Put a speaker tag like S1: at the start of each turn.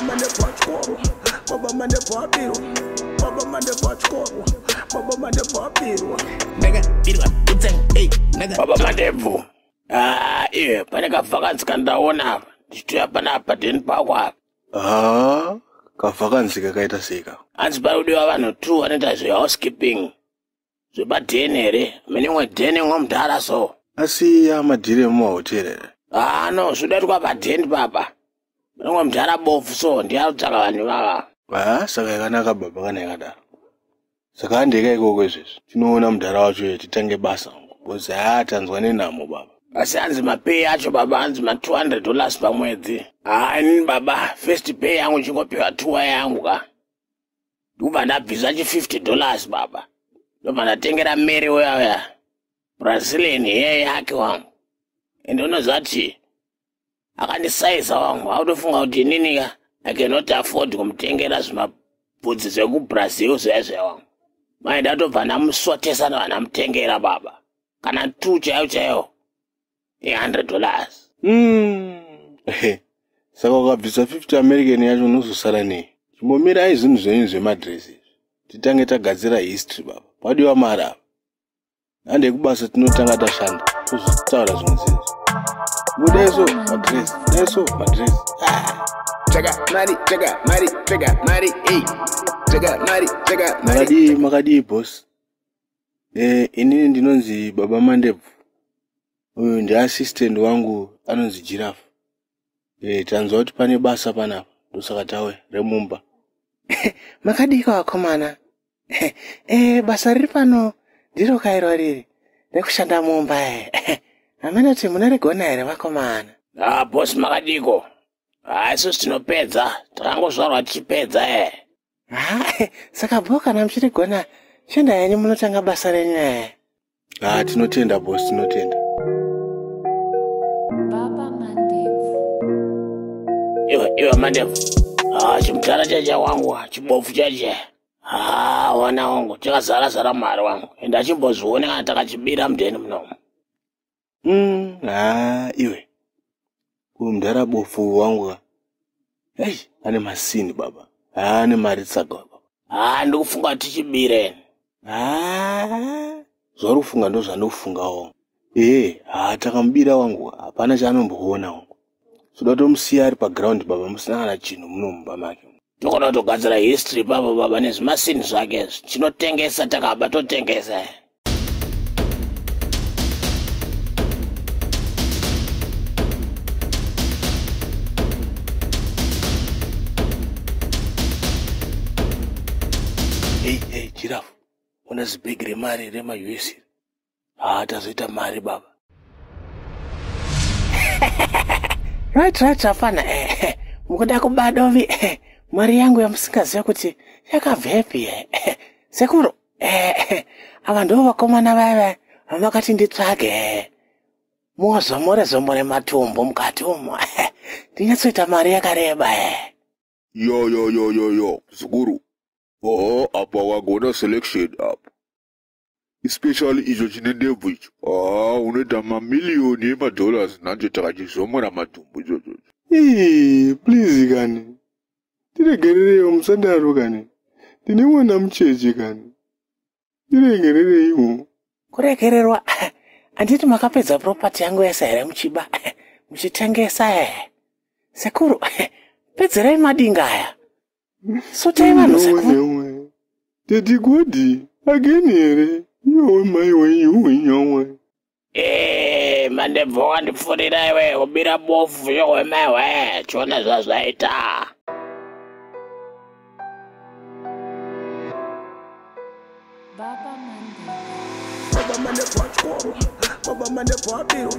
S1: mande pachkoro, baba mande papiro, baba mande pachkoro, baba mande papiro.
S2: Nigga, birwa, utseng, hey, nigga.
S3: Baba mandevu. Pane kavhakanzi kandaona apa. Ndichitoya panapa deni pako apa.
S4: Kavhakanzi kakaita seka.
S3: Hanzi parudiwa vanhu 2 vanoita zvehousekeeping. Zvepadheni here, mene dheni mudhara so.
S4: Asi amadhiri emumahotera here.
S3: No, zvodatwa padheni papa. Mene mudhara bofu so, ndiyakutsvaka vanhu vava.
S4: Saka yakanaka baba kana yakadaro. Saka handika ikoko izvezvi. Tinoona mudhara wacho titange basa. Bozi tanzwa nenhamo baba.
S3: Asi hanzi mapay acho baba hanzi $200 pamwedzi. Ini baba, first pay yangu chingopiwa tour yangu ka. Ndobva ndabvisa $50 baba. Ndobva ndatengera Mary waya Brazilian hair yake wangu. Ende unozati akandisaiza wangu. Autofunga kuti inini ka I cannot afford kumutengera zvimabvudzi zvekuBrazil zvezve wangu. Mai ndatobva ndamuswatesa ndamutengera baba. Kana 2 chaiyo $100.
S4: Saka ukabvisa 50 American yacho unozosara nei? Chimbomira zvinhu zvenyu zvemadresi. Titange tagadzira history baba. Padiwa mari apa. Hande kubasa tinotanga tashanda. Tozotaura zvimwe zvinhu. Budeso madresi, deso madresi.
S2: Chega, mari, hey. Chega,
S4: Makadi boss. Inini ndinonzi Baba Mandevu. Uyu ndi assistant wangu anonzi Giraffe. Tanzwa kuti pane basa panapa. Ndosaka tawe remumba.
S5: Makadika wakomana. Basa riri pano ndiro kairo riri rekushanda mumba. Amene kuti munaregona here vakomana.
S3: Boss makadiko. Isusu tinopedza. Takangozvarwa tichipedza
S5: Saka boka na muchirigona shenda yenyu munotanga basa renyu
S4: tinotenda boss, tinotenda.
S6: Baba Mandevu.
S3: Iwe Mandevu. Chimutara chacha wangu, chibofu chacha. Wana wangu, chakazara mari wangu. Enda achimbozviona kana takachibira mudheni munomu.
S4: Iwe. Uyu mudhara bofu wangu. Ane masini baba. Ane mari tsaga baba.
S3: Ndikufunga tichibireni.
S4: Zvari kufunga ndo zvanofunga wangu. Takamubira wangu. Hapana chaanomboona wangu. Soda tomusiya ari paground baba, musina kana chinhu munomumba make.
S3: Tokona kutogadzira history baba nezvimasini zvake. Chinotengesa takaba totengesa.
S4: Hey, Giraffe. Una zibhegi remari rema-US. Tazoita mari baba.
S5: Right, hapana. Mukuda kubadovi. Mari yangu yamusingaziva kuti yakabvepi. Sekuru. Ava ndo vakomana vaya vamakati nditsvage. Muzomore matumbo mukati umo. Ndinyatsoita mari yakareba.
S7: Yo, Zukuru. Apa wagona selection apa. Especially icho chine ndebvu icho. Unoita mamiliyoni ema-dollars nanje takachizomora matumbu ichocho.
S4: Please kani. Tiregerereyo musadaro kani. Tine mwana mucheche kani. Tiregerereyo.
S5: Kuregererwa. Anditi makapedza property yangu yese here muchiba. Muchitengesa Sekuru. Pedzerei madinga aya. Sotai vanhu sekuru.
S4: Teti godi. Again here. Yo mai wenyu.
S3: Mandevu wandipfurira iwe kubira bofu yowemewe. Chiona zvazvaita.
S6: Baba Mandevu.
S1: Baba mande pachkoro, baba mande papiro.